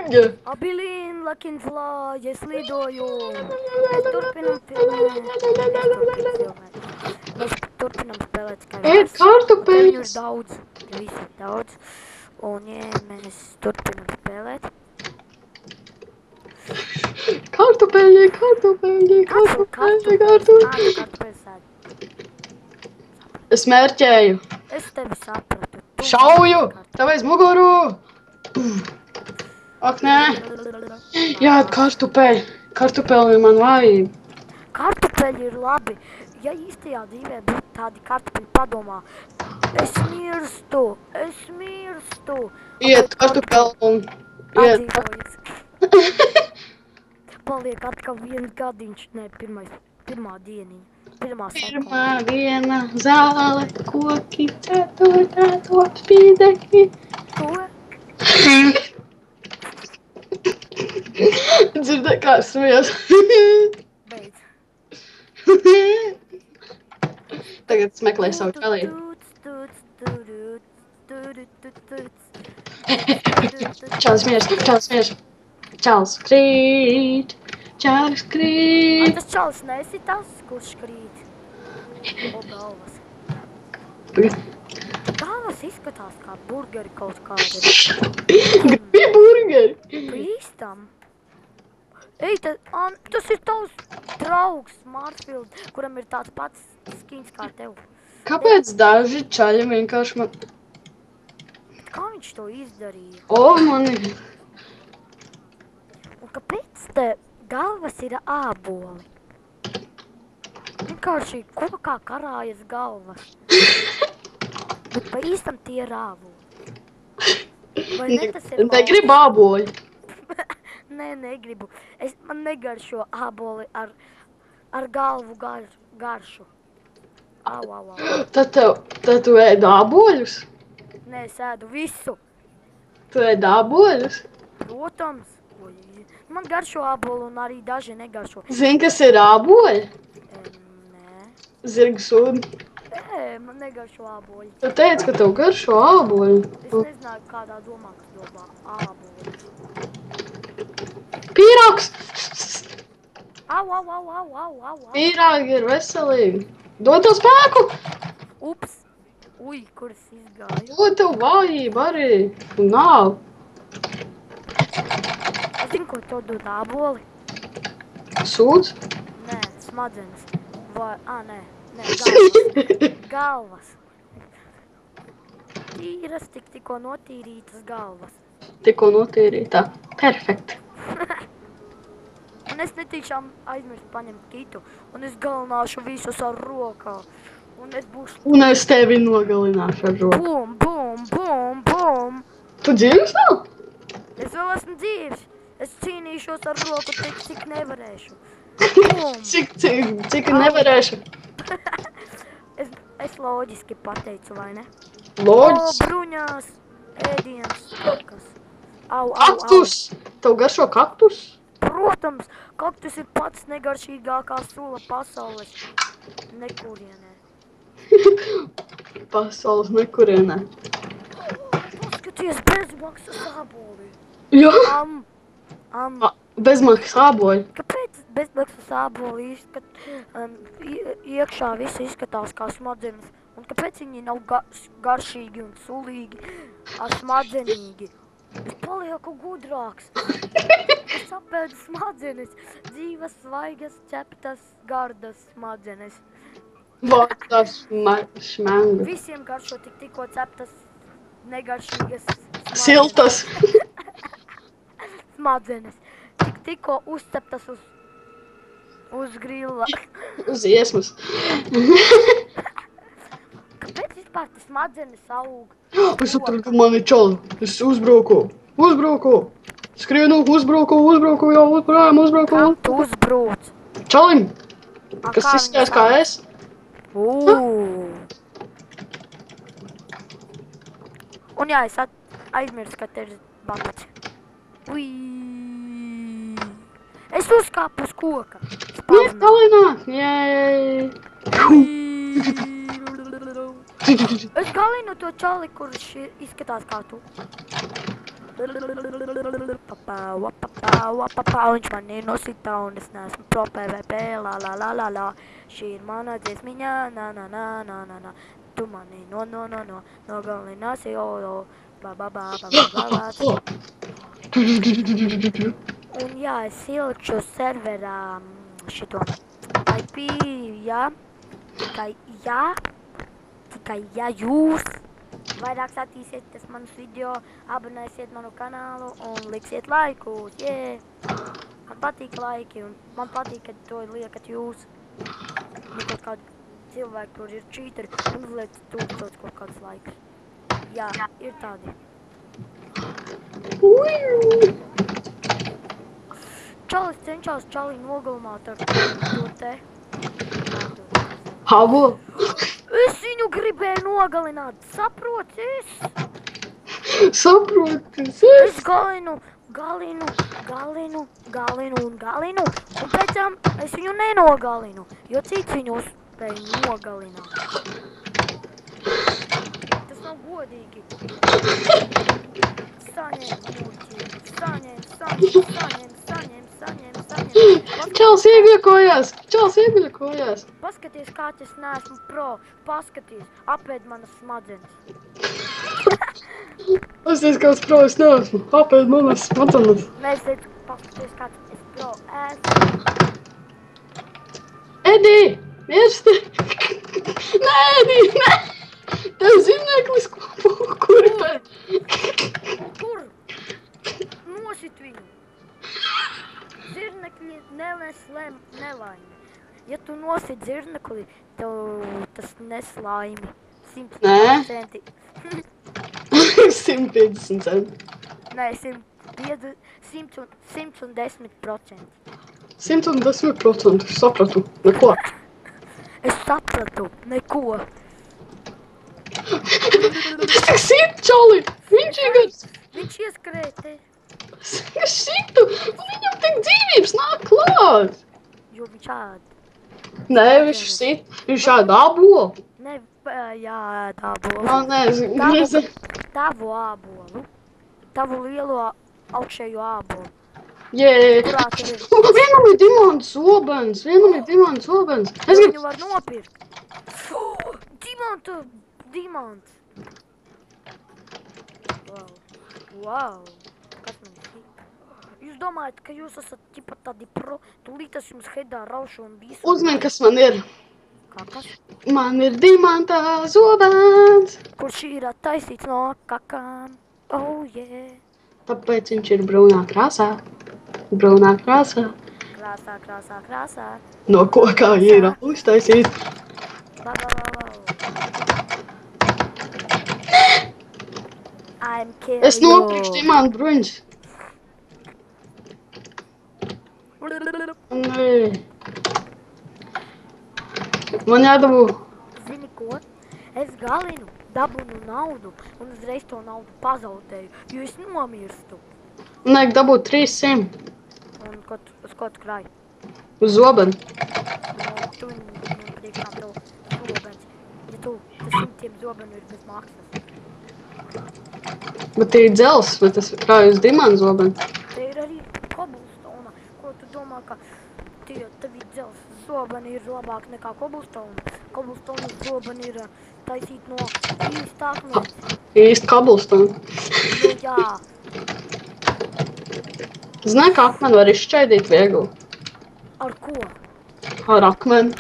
kuģa. Abilin, Lucky Fly, es lidoju. Mēs turpinam filmēt. Mēs turpinam spēlēt Ēd Skywars. Tev viņu ir kartupeļus. daudz. Tev visu ir daudz. Un, ja mēs turpinam spēlēt. Kartupeļi, kartupeļi, kartupeļi, kartupeļi. Kartupeļs ēd. Es mērķēju. Es tevi sapratu. Šauju! Tev aiz muguru! Ak, nē. Jā, kartupeļi. Kartupeļi man vajag. Kartupeļi ir labi. Ja īstajā dzīvē būtu tādi kartupeļi, padomā. Es mirstu. Iet kartupeļi un iet. Atdzīvojas. Paliek atkal viens gadiņš, ne, pirmā dieniņa. Pirmā Pirmā diena, zāle, koki, ceturtā spīdekļi. Ko? Dzirdē, kā smies. Beidz. Tagad meklē savu čalīti. Čāls smies, čāls smies. Čāls krīt, čāls krīt. Tas čalis nesi tas, kurš krīt. O, galvas. Galvas izskatās kā burgeri kaut kādi. Gribi burgeri. Pīstam. Ej, tas ir tavs draugs, Marfield, kuram ir tāds pats skins kā tev. Kāpēc daži čaļi vienkārši man... Bet kā viņš to izdarīja? O, mani... Un kāpēc te galvas ir āboli? Vienkārši kokā karājas galvas. Bet pa īstam tie ir āboli. Vai ne tas ir Negribu āboli. Nē, negribu. Man negaršo āboli ar galvu garšu. Au. Tad tu ēd āboļus? Nē, es ēdu visu. Tu ēd āboļus? Protams. Man garšo ābolu un arī daži negaršo. Zini, kas ir āboļi? Nē. Zirga sūdi. Nē, man negaršo āboli. Tu teici, ka tev garšo āboļi. Es nezināju, kādā domā tu domā āboli. Pīrāgs! Au. Pīrāgi ir veselīgi. Dod tev spēku! Ups. Ui, kur es izgāju. Dod tev vājību arī. Un nav. Es zinu, ko tev dod āboli. Sūds? Nē, smadzenes. Vai, nē, galvas. Tīras, tikko notīrītas galvas. Tikko notīrītā. Perfekt. Un es netīšām aizmirstu paņemt kitu. Un es galināšu visus ar rokā. Un es būšu... Un es tevi nogalināšu ar roku. Bum. Tu dzīves nav? Es vēl esmu dzīves. Es cīnīšos ar roku tik, cik nevarēšu. Bum. Cik nevarēšu? Es loģiski pateicu, vai ne? Loģis. O, bruņās, ēdienas, kas. Au. Kaktus! Tev garšo kaktus? Protams, kaktus ir pats negaršīgākā sula pasaules nekurienē. Pasaules nekurienē. Paskaties, bezmaksas āboli. Jā? Bezmaksas āboli. Kāpēc bezmaksas āboli iekšā visi izskatās kā smadzenes? Un kāpēc viņi nav garšīgi un sulīgi, smadzenīgi? Es palieku gudrāks. Es apēdu smadzenes. Dzīvas, svaigas, ķeptas, gardas smadzenes. Vārtās šmengas. Visiem garšo tikko ceptas, negaršīgas smadzenes. Siltas. Smadzenes. Tikko uzceptas uz grilla. Uz iesmas. Kāpēc vispār tas smadzenes aug? Es saprotu, ka mani čali. Es uzbruku. Skrienu, uzbruku, jau uzbruku. Kam tu uzbrūc? Čalim, kas izskatās kā es. Un jā, es aizmirsu, ka te ir bamats. Ui. Es uzkāpu uz koka. Iet galinā. Jēj. Es galinu to čali, kurš izskatās kā tu. viņš man nenosita un es neesmu pro PvP, la. Šī ir mana dziesmiņā, na. Tu mani nogalināsi, ba. Un jā, es ielikšu serverā šito IP, jā, tikai ja jūs vairāk skatīsieties manus video, abonēsiet manu kanālu un liksiet laikus, Man patīk laiki un man patīk, kad to liekat jūs. Kaut kādi cilvēki, kur ir cheateri un uzliek tūkstots kaut kādus laikus. Jā, ir tādi. Čalis cenšas čali nogalināt ar to te. Havo? Es viņu gribēju nogalināt, saprotis? Saprotis, Es galinu, un pēc tam es viņu nenogalinu, jo cits viņu uzspēja nogalināt. Tas nav godīgi. Saņem. Čals ieguļakojās. Paskaties, kā es neesmu pro. Paskaties, apēd manas smadzenes. Paskaties, kāds pro es neesmu. Apēd manas smadzenes. Paskaties, kā es pro esmu. Edi! Mirsti! Nē, Edi, nē! Tev zīmeklis, kur ir pēc? Kur? Nosit viņu. Zirnekļi nenes nelaimi. Ja tu nosit zirnekli, tev tas nes laimi. 100%. Nē. 150 centi. Nē, 110%. 110%, sapratu, neko. Es sapratu, neko. Es tik sit, čali! Viņš ieskrēja te. Es situ, viņam tik dzīvības nāk klāt. Jo viņš ād. Nē, viņš ād ābolu. Ne, jā, ād ābolu. Nē, Tavu ābolu. Tavu lielo augšējo ābolu. Jē. Vienam ir dimants obens. Viņu var nopirkt. Dimants. Wow. Kas man ir? Jūs domājat, ka jūs esat ķipa tādi pro, tūlīt es jums hedā raušu un visu. Uzmini, kas man ir. Kakas? Man ir dimantā zobens. Kurš ir attaisīts no kakām. Oh, yeah. Tāpēc viņš ir brūnā krāsā. Krāsā. No kokā ir uztaisīts. I'm killing Es nopirkšu dimantu bruņus. Nē. Man jādabū. Zini ko? Es galinu, dabunu naudu un uzreiz to naudu pazaudēju, jo es nomirstu. Man vajag dabūt 300. Un uz ko tu krāji? Uz zobeni. Tu priekšām tev zobens. Ja tu 100 zobenu ir bez maksas. Bet tie ir dzels, bet es krāju uz dimantu zobeni. Te ir arī cobblestone. Ko tu domā, ka tevi dzels zobeni ir labāk nekā cobblestone? Cobblestone zobeni ir taisīt no īsta akmens. Īsti cobblestone. Nu jā. Zini, kā akmeni var izšķaidīt viegli? Ar ko? Ar akmeni.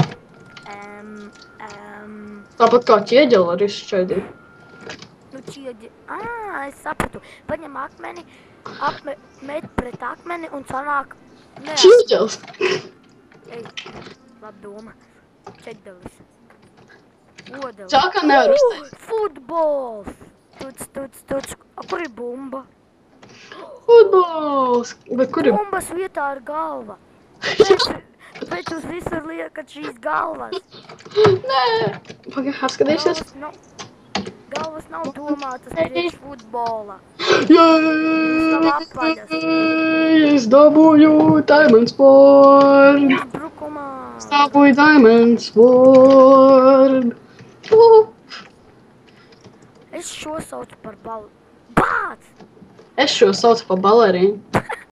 Tāpat kā ķieģeli var izšķaidīt. Nu ķieģi. Es sapratu. Paņem akmeni, met pret akmeni un sanāk... Ķieģelis. Ej, laba doma. Čekdelis. Odelis. Čau, kā nevar uztaisīt. Futbols. Tuc. Kur ir bumba? Futbols. Bet kur ir? Bumbas vietā ir galva. Tāpēc jūs visur liekat šīs galvas. Nē. Pagaid, apskatīsies. Galvas nav domātas priekš futbola. Es dabūju Diamond Sword. Uzbrukumā. Es dabūju Diamond Sword. Es šo saucu par Bāc! Es šo saucu par balerīnu.